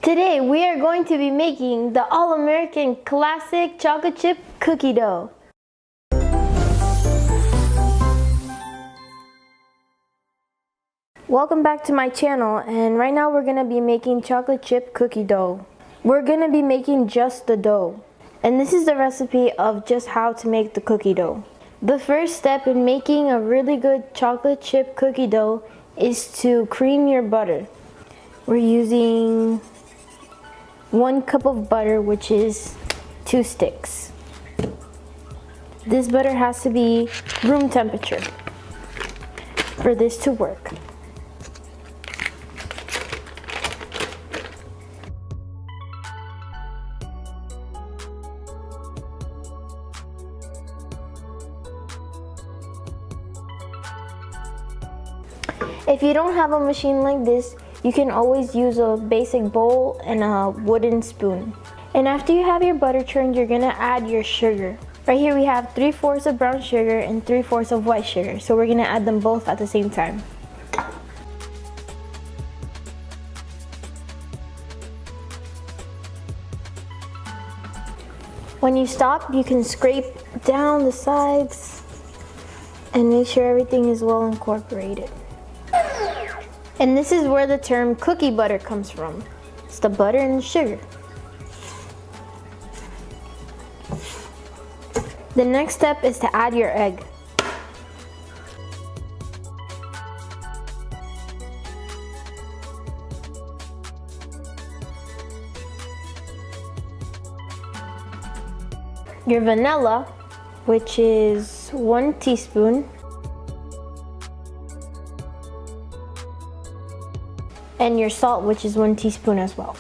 Today we are going to be making the all-American classic chocolate chip cookie dough. Welcome back to my channel, and right now we're going to be making chocolate chip cookie dough. We're going to be making just the dough. And this is the recipe of just how to make the cookie dough. The first step in making a really good chocolate chip cookie dough is to cream your butter. We're using 1 cup of butter, which is 2 sticks. This butter has to be room temperature for this to work. If you don't have a machine like this, you can always use a basic bowl and a wooden spoon. And after you have your butter churned, you're gonna add your sugar. Right here we have 3/4 of brown sugar and 3/4 of white sugar. So we're gonna add them both at the same time. When you stop, you can scrape down the sides and make sure everything is well incorporated. And this is where the term cookie butter comes from. It's the butter and the sugar. The next step is to add your egg. Your vanilla, which is 1 teaspoon. And your salt, which is 1 teaspoon as well.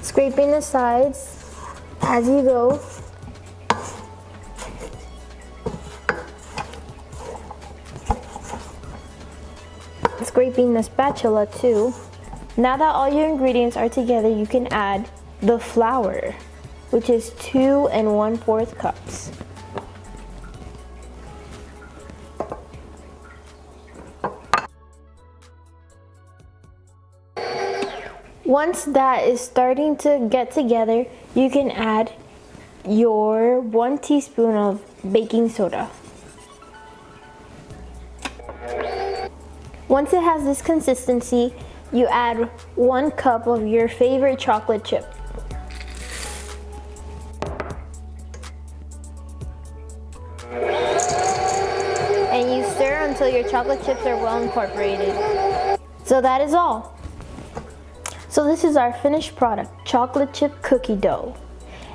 Scraping the sides as you go. Scraping the spatula too. Now that all your ingredients are together, you can add the flour, which is 2 1/4 cups. Once that is starting to get together, you can add your 1 teaspoon of baking soda. Once it has this consistency, you add 1 cup of your favorite chocolate chip. And you stir until your chocolate chips are well incorporated. So that is all. So this is our finished product, chocolate chip cookie dough.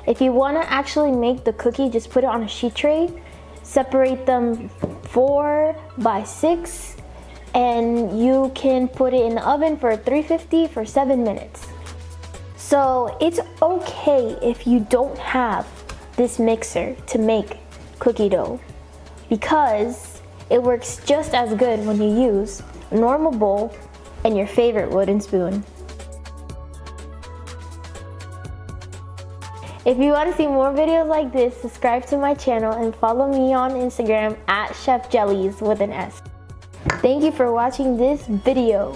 If you want to actually make the cookie, just put it on a sheet tray, separate them 4 by 6, and you can put it in the oven for 350 for 7 minutes. So it's okay if you don't have this mixer to make cookie dough, because it works just as good when you use a normal bowl and your favorite wooden spoon. If you want to see more videos like this, subscribe to my channel and follow me on Instagram at chefjellies with an S. Thank you for watching this video.